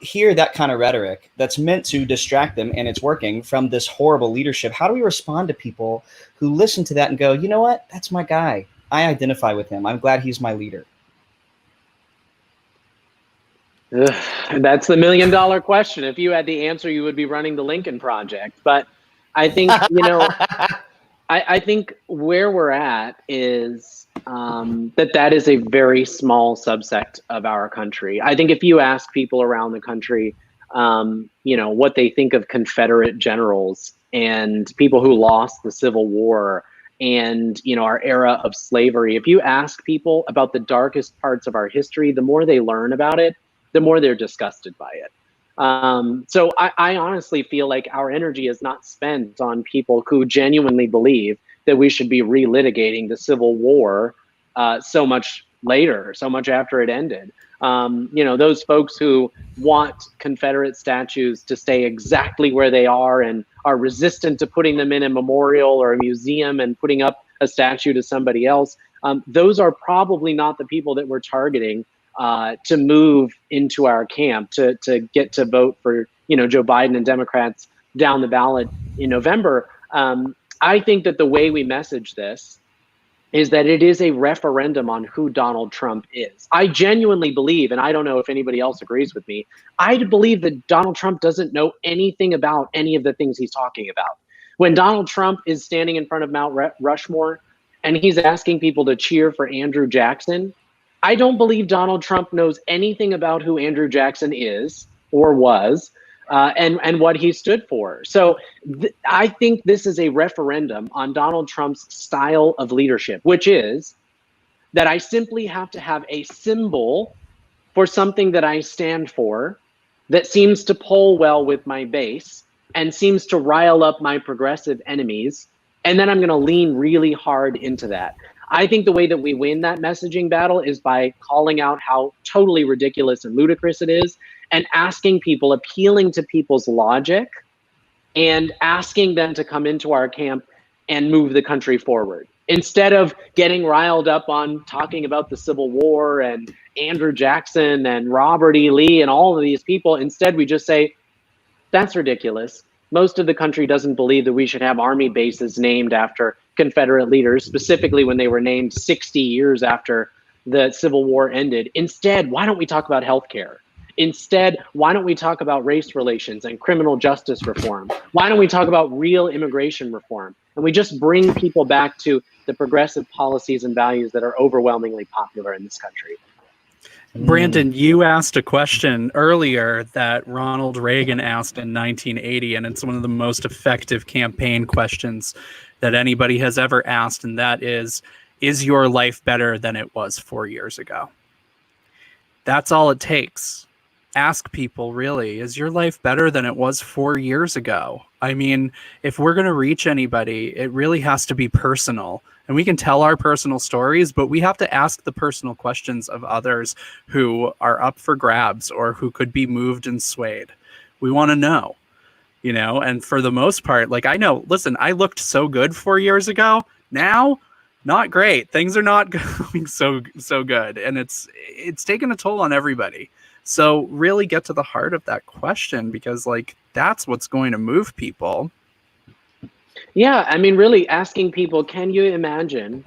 hear that kind of rhetoric that's meant to distract them, and it's working, from this horrible leadership? How do we respond to people who listen to that and go, you know what, that's my guy, I identify with him, I'm glad he's my leader? That's the $1 million question. If you had the answer, you would be running the Lincoln Project. But I think, I think where we're at is that is a very small subsect of our country. I think if you ask people around the country, what they think of Confederate generals and people who lost the Civil War and, our era of slavery, if you ask people about the darkest parts of our history, the more they learn about it, the more they're disgusted by it. So I honestly feel like our energy is not spent on people who genuinely believe that we should be relitigating the Civil War so much later, so much after it ended. Those folks who want Confederate statues to stay exactly where they are and are resistant to putting them in a memorial or a museum and putting up a statue to somebody else, those are probably not the people that we're targeting to move into our camp, to get to vote for, Joe Biden and Democrats down the ballot in November. I think that the way we message this is that it is a referendum on who Donald Trump is. I genuinely believe, and I don't know if anybody else agrees with me, I believe that Donald Trump doesn't know anything about any of the things he's talking about. When Donald Trump is standing in front of Mount Rushmore and he's asking people to cheer for Andrew Jackson, I don't believe Donald Trump knows anything about who Andrew Jackson is or was, and what he stood for. So I think this is a referendum on Donald Trump's style of leadership, which is that I simply have to have a symbol for something that I stand for that seems to poll well with my base and seems to rile up my progressive enemies. And then I'm going to lean really hard into that. I think the way that we win that messaging battle is by calling out how totally ridiculous and ludicrous it is, and asking people, appealing to people's logic, and asking them to come into our camp and move the country forward. Instead of getting riled up on talking about the Civil War and Andrew Jackson and Robert E. Lee and all of these people, instead we just say, that's ridiculous. Most of the country doesn't believe that we should have army bases named after Confederate leaders, specifically when they were named 60 years after the Civil War ended. Instead, why don't we talk about healthcare? Instead, why don't we talk about race relations and criminal justice reform? Why don't we talk about real immigration reform? And we just bring people back to the progressive policies and values that are overwhelmingly popular in this country. Brandon, you asked a question earlier that Ronald Reagan asked in 1980, and it's one of the most effective campaign questions that anybody has ever asked, and that is your life better than it was 4 years ago? That's all it takes. Ask people, really, is your life better than it was 4 years ago? I mean, if we're going to reach anybody, it really has to be personal. And we can tell our personal stories, but we have to ask the personal questions of others who are up for grabs or who could be moved and swayed. We want to know, and for the most part, I looked so good 4 years ago. Now, not great. Things are not going so good. And it's taken a toll on everybody. So really get to the heart of that question, because that's what's going to move people. Yeah, I mean, really asking people, can you imagine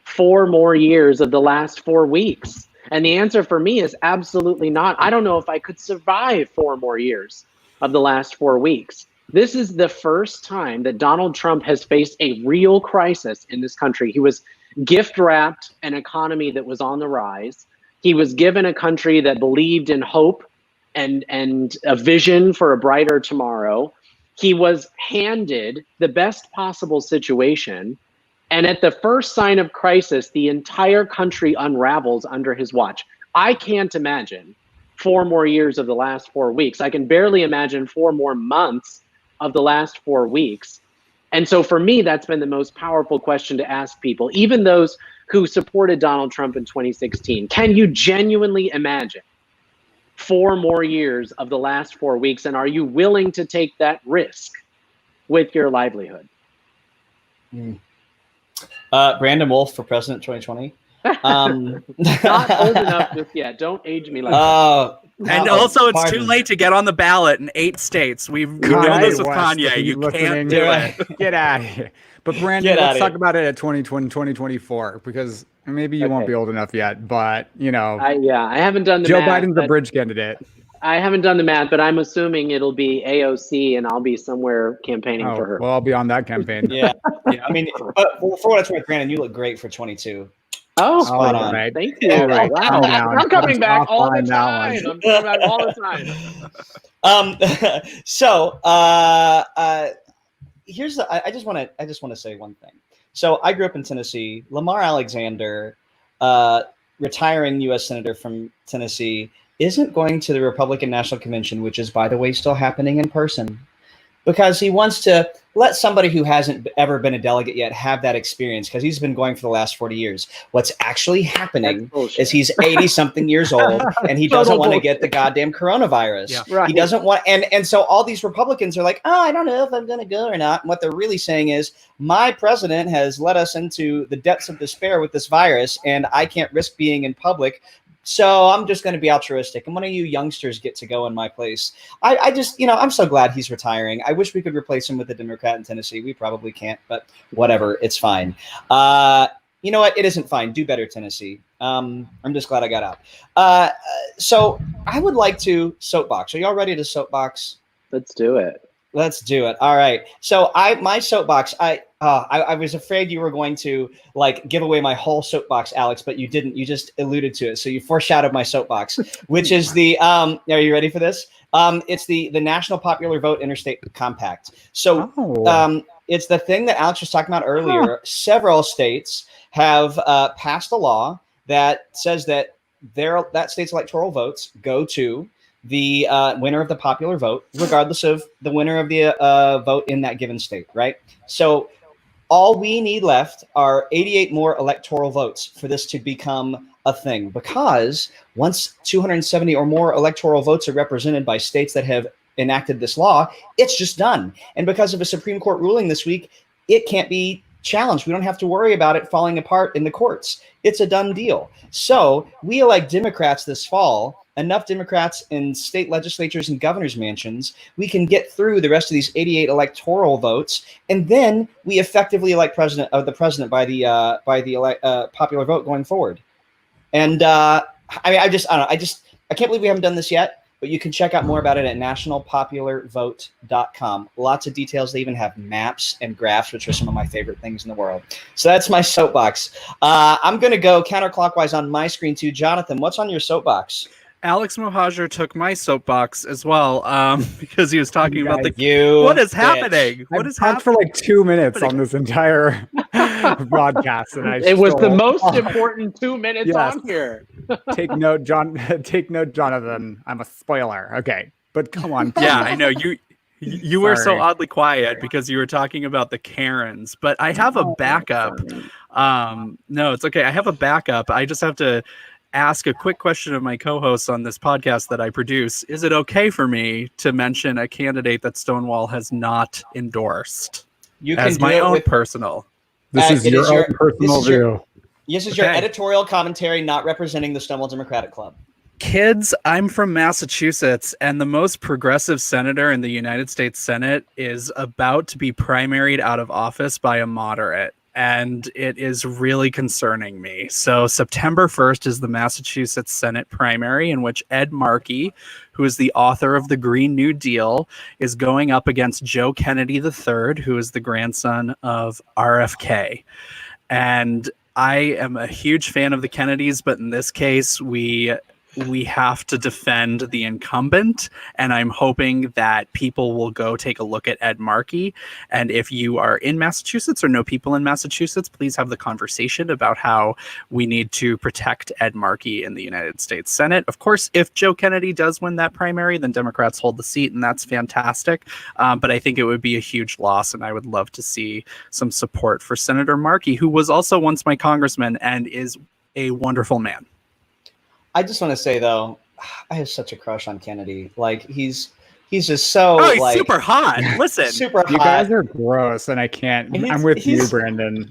4 more years of the last 4 weeks? And the answer for me is absolutely not. I don't know if I could survive 4 more years of the last 4 weeks. This is the first time that Donald Trump has faced a real crisis in this country. He was gift wrapped an economy that was on the rise. He was given a country that believed in hope and a vision for a brighter tomorrow. He was handed the best possible situation. And at the first sign of crisis, the entire country unravels under his watch. I can't imagine 4 more years of the last 4 weeks. I can barely imagine 4 more months of the last 4 weeks. And so for me, that's been the most powerful question to ask people, even those who supported Donald Trump in 2016. Can you genuinely imagine 4 more years of the last 4 weeks? And are you willing to take that risk with your livelihood? Brandon Wolf for president 2020. Not old enough just yet. Don't age me like that. And also, it's too late to get on the ballot in 8 states. We know this with Kanye. You can't do it. Get out of here. But Brandon, let's talk about it at 2020, 2024, because maybe you won't be old enough yet, but I haven't done the Joe math. Biden's a bridge candidate. I haven't done the math, but I'm assuming it'll be AOC and I'll be somewhere campaigning for her. Well, I'll be on that campaign. Yeah. I mean, but for what it's worth, Brandon, you look great for 22. Oh, spot on. Right. Thank you. Right. Wow. I'm coming back all the time. I'm coming back all the time. So here's I just want to say one thing. So I grew up in Tennessee. Lamar Alexander, retiring U.S. Senator from Tennessee, isn't going to the Republican National Convention, which is, by the way, still happening in person, because he wants to let somebody who hasn't ever been a delegate yet have that experience, because he's been going for the last 40 years. What's actually happening is he's 80-something years old, and he doesn't want to get the goddamn coronavirus. Yeah. Right. He doesn't want, and so all these Republicans are like, oh, I don't know if I'm going to go or not. And what they're really saying is, my president has led us into the depths of despair with this virus, and I can't risk being in public. So I'm just going to be altruistic, and one of you youngsters get to go in my place. I just, I'm so glad he's retiring. I wish we could replace him with a Democrat in Tennessee. We probably can't, but whatever, it's fine. You know what? It isn't fine. Do better, Tennessee. I'm just glad I got out. So I would like to soapbox. Are y'all ready to soapbox? Let's do it. Let's do it. All right. So my soapbox, I was afraid you were going to give away my whole soapbox, Alex, but you didn't. You just alluded to it. So you foreshadowed my soapbox, which is the, are you ready for this? It's the National Popular Vote Interstate Compact. So it's the thing that Alex was talking about earlier. Several states have passed a law that says that that state's electoral votes go to the winner of the popular vote, regardless of the winner of the vote in that given state, right? So all we need left are 88 more electoral votes for this to become a thing, because once 270 or more electoral votes are represented by states that have enacted this law, it's just done. And because of a Supreme Court ruling this week, it can't be challenged. We don't have to worry about it falling apart in the courts. It's a done deal. So we elect Democrats this fall, enough Democrats in state legislatures and governor's mansions, we can get through the rest of these 88 electoral votes, and then we effectively elect the president by the popular vote going forward. And I can't believe we haven't done this yet. But you can check out more about it at nationalpopularvote.com. Lots of details. They even have maps and graphs, which are some of my favorite things in the world. So that's my soapbox. I'm going to go counterclockwise on my screen too. Jonathan, what's on your soapbox? Alex Mohajer took my soapbox as well, because he was talking about what is happening. What is happening for 2 minutes on this entire broadcast, and it was the most important 2 minutes on here. Take note, Jonathan. I'm a spoiler. Okay, but come on. Yeah, I know you were so oddly quiet because you were talking about the Karens, but I have a backup. No, it's okay. I have a backup. I just have to ask a quick question of my co-hosts on this podcast that I produce. Is it okay for me to mention a candidate that Stonewall has not endorsed? You can as my own personal. This is your own personal view. This is your editorial commentary, not representing the Stonewall Democratic Club. Kids, I'm from Massachusetts, and the most progressive senator in the United States Senate is about to be primaried out of office by a moderate, and it is really concerning me. So September 1st is the Massachusetts Senate primary, in which Ed Markey, who is the author of the Green New Deal, is going up against Joe Kennedy III, who is the grandson of RFK. And I am a huge fan of the Kennedys, but in this case, we have to defend the incumbent, and I'm hoping that people will go take a look at Ed Markey. And if you are in Massachusetts or know people in Massachusetts, please have the conversation about how we need to protect Ed Markey in the United States Senate. Of course, if Joe Kennedy does win that primary, then Democrats hold the seat, and that's fantastic. But I think it would be a huge loss, and I would love to see some support for Senator Markey, who was also once my congressman and is a wonderful man. I just want to say though, I have such a crush on Kennedy. Like he's just so he's like super hot. Listen, super hot. You guys are gross, and I can't. I'm with you, Brandon.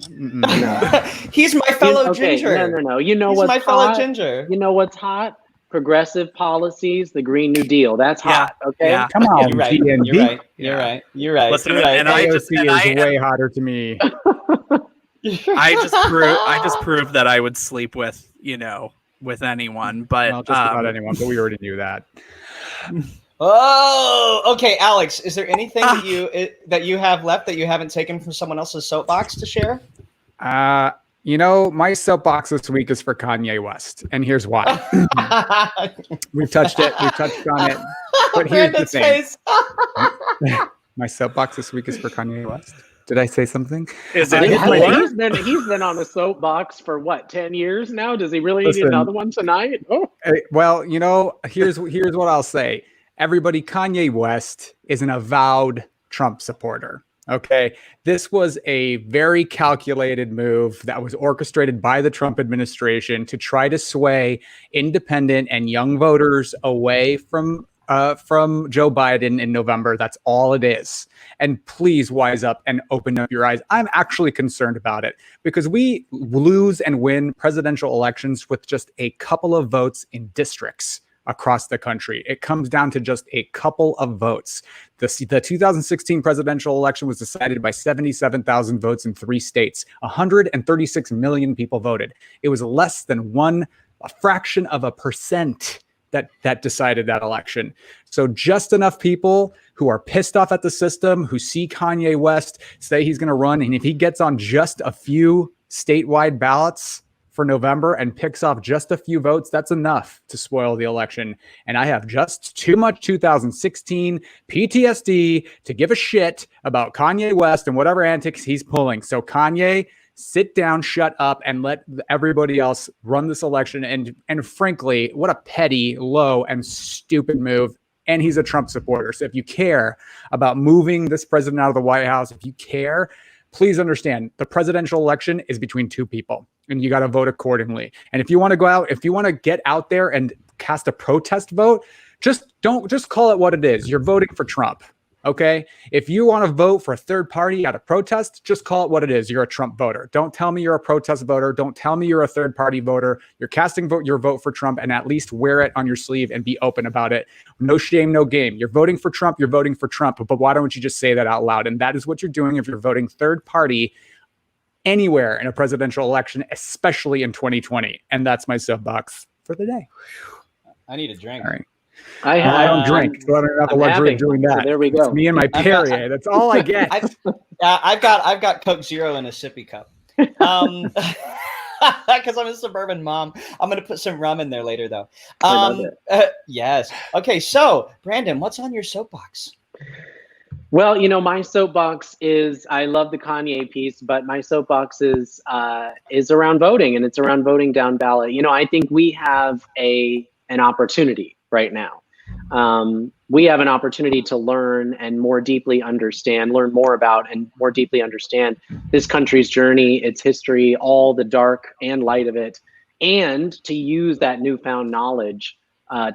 He's my fellow ginger. No. You know he's what's my fellow hot? Ginger. You know what's hot? Progressive policies, the Green New Deal. That's hot. Okay. Yeah. Come on, You're right. GND. You're right. Listen, You're right. and AOC is way hotter to me. I just proved that I would sleep with anyone, but Well, just about anyone. But we already knew that. Oh, okay, Alex. Is there anything that you have left that you haven't taken from someone else's soapbox to share? My soapbox this week is for Kanye West, and here's why. We've touched it. We've touched on it. But here's the thing. My soapbox this week is for Kanye West. Did I say something? He's been on a soapbox for what, 10 years now? Does he really need another one tonight? Oh. Well, here's what I'll say. Everybody, Kanye West is an avowed Trump supporter. Okay. This was a very calculated move that was orchestrated by the Trump administration to try to sway independent and young voters away from Joe Biden in November. That's all it is. And please wise up and open up your eyes. I'm actually concerned about it because we lose and win presidential elections with just a couple of votes in districts across the country. It comes down to just a couple of votes. The 2016 presidential election was decided by 77,000 votes in 3 states. 136 million people voted. It was less than a fraction of a percent that decided that election. So just enough people who are pissed off at the system, who see Kanye West say he's going to run, and if he gets on just a few statewide ballots for November and picks off just a few votes, that's enough to spoil the election. And I have just too much 2016 PTSD to give a shit about Kanye West and whatever antics he's pulling. So Kanye, sit down, shut up, and let everybody else run this election. And frankly, what a petty, low, and stupid move. And he's a Trump supporter. So if you care about moving this president out of the White House, if you care, please understand the presidential election is between 2 people, and you got to vote accordingly. And if you want to go out, if you want to get out there and cast a protest vote, just call it what it is. You're voting for Trump. Okay. If you want to vote for a third party at a protest, just call it what it is. You're a Trump voter. Don't tell me you're a protest voter. Don't tell me you're a third party voter. You're casting your vote for Trump, and at least wear it on your sleeve and be open about it. No shame, no game. You're voting for Trump. You're voting for Trump. But why don't you just say that out loud? And that is what you're doing if you're voting third party anywhere in a presidential election, especially in 2020. And that's my soapbox for the day. I need a drink. All right. I don't drink, so I don't have the luxury of doing that. So there we go. It's me and my Perrier. That's all I get. I've got Coke Zero in a sippy cup. Because I'm a suburban mom. I'm going to put some rum in there later, though. Yes. Okay, so, Brandon, what's on your soapbox? Well, my soapbox is, I love the Kanye piece, but my soapbox is around voting, and it's around voting down ballot. I think we have an opportunity right now. We have an opportunity to learn and more deeply learn more about and more deeply understand this country's journey, its history, all the dark and light of it, and to use that newfound knowledge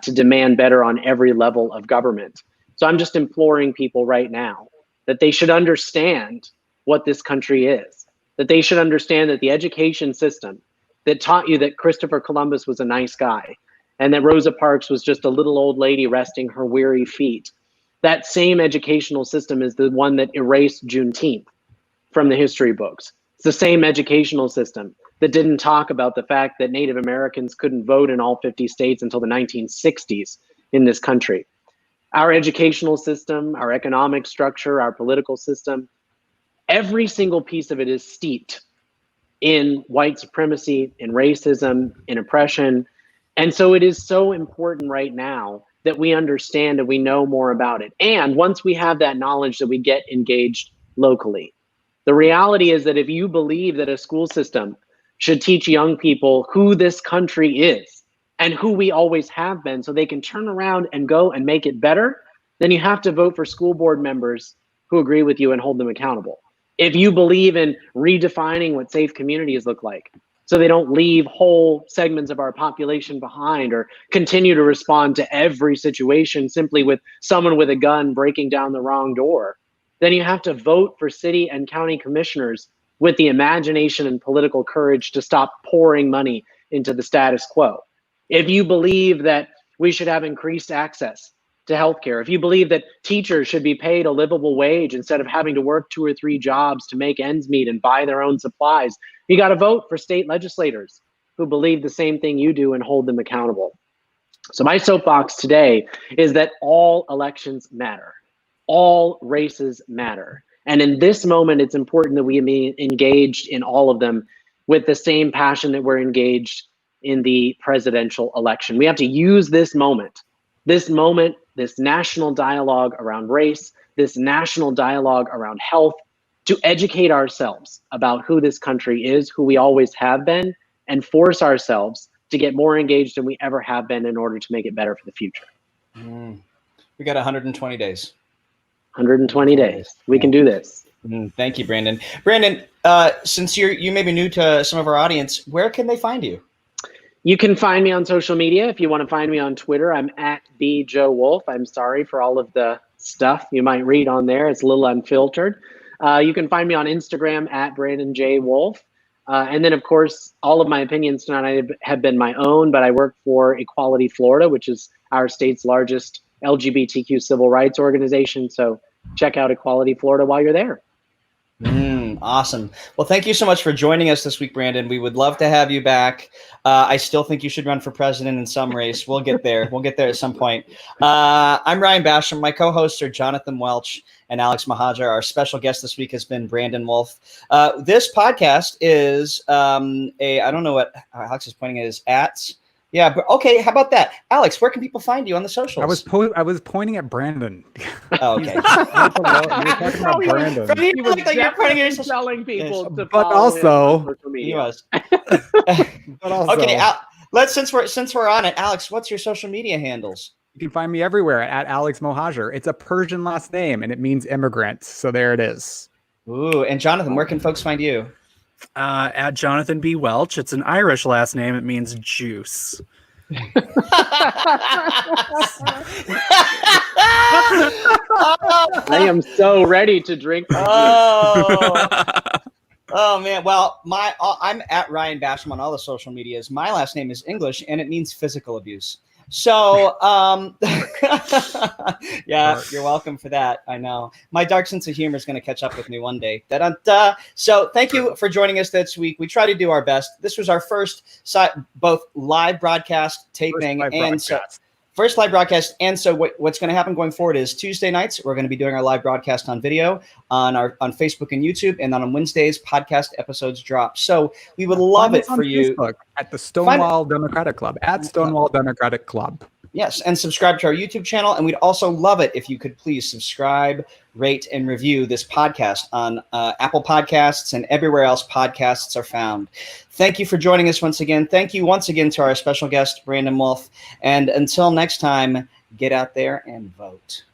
to demand better on every level of government. So I'm just imploring people right now that they should understand what this country is, that they should understand that the education system that taught you that Christopher Columbus was a nice guy and that Rosa Parks was just a little old lady resting her weary feet. That same educational system is the one that erased Juneteenth from the history books. It's the same educational system that didn't talk about the fact that Native Americans couldn't vote in all 50 states until the 1960s in this country. Our educational system, our economic structure, our political system, every single piece of it is steeped in white supremacy, in racism, in oppression. And so it is so important right now that we understand and we know more about it. And once we have that knowledge, that we get engaged locally. The reality is that if you believe that a school system should teach young people who this country is and who we always have been so they can turn around and go and make it better, then you have to vote for school board members who agree with you and hold them accountable. If you believe in redefining what safe communities look like so they don't leave whole segments of our population behind or continue to respond to every situation simply with someone with a gun breaking down the wrong door, then you have to vote for city and county commissioners with the imagination and political courage to stop pouring money into the status quo. If you believe that we should have increased access to healthcare, if you believe that teachers should be paid a livable wage instead of having to work 2 or 3 jobs to make ends meet and buy their own supplies, you got to vote for state legislators who believe the same thing you do and hold them accountable. So my soapbox today is that all elections matter. All races matter. And in this moment, it's important that we be engaged in all of them with the same passion that we're engaged in the presidential election. We have to use this moment, this national dialogue around race, this national dialogue around health, to educate ourselves about who this country is, who we always have been, and force ourselves to get more engaged than we ever have been in order to make it better for the future. We got 120 days. 120 days. We can do this. Thank you, Brandon. Brandon, since you may be new to some of our audience, where can they find you? You can find me on social media. If you want to find me on Twitter, I'm at @BJoeWolf. I'm sorry for all of the stuff you might read on there. It's a little unfiltered. You can find me on Instagram at Brandon J. Wolf. And then, of course, all of my opinions tonight have been my own, but I work for Equality Florida, which is our state's largest LGBTQ civil rights organization. So check out Equality Florida while you're there. Awesome. Well, thank you so much for joining us this week, Brandon. We would love to have you back. I still think you should run for president in some race. We'll get there. We'll get there at some point. I'm Ryan Basham. My co-hosts are Jonathan Welch and Alex Mohajer. Our special guest this week has been Brandon Wolf. This podcast is I don't know what Alex is pointing at, is at. Yeah, but okay. How about that, Alex? Where can people find you on the socials? I was pointing at Brandon. Oh, okay. You were talking about Brandon. He was definitely telling people to but follow also, him on social media. He was. But also, Okay, let's since we're on it, Alex, what's your social media handles? You can find me everywhere at Alex Mohajer. It's a Persian last name and it means immigrant. So there it is. Ooh, and Jonathan, where can folks find you? At Jonathan B. Welch. It's an Irish last name. It means juice. I am so ready to drink. Oh man. Well, I'm at Ryan Basham on all the social medias. My last name is English and it means physical abuse. So, yeah, you're welcome for that. I know my dark sense of humor is going to catch up with me one day. Da-da-da. So thank you for joining us this week. We try to do our best. This was our first both live broadcast taping first live broadcast. And so what's going to happen going forward is Tuesday nights, we're going to be doing our live broadcast on video on Facebook and YouTube. And then on Wednesdays, podcast episodes drop. So we would love it for you. Facebook at the Stonewall Democratic Club, at Stonewall Democratic Club. Yes, and subscribe to our YouTube channel. And we'd also love it if you could please subscribe, rate, and review this podcast on Apple Podcasts and everywhere else podcasts are found. Thank you for joining us once again. Thank you once again to our special guest, Brandon Wolf. And until next time, get out there and vote.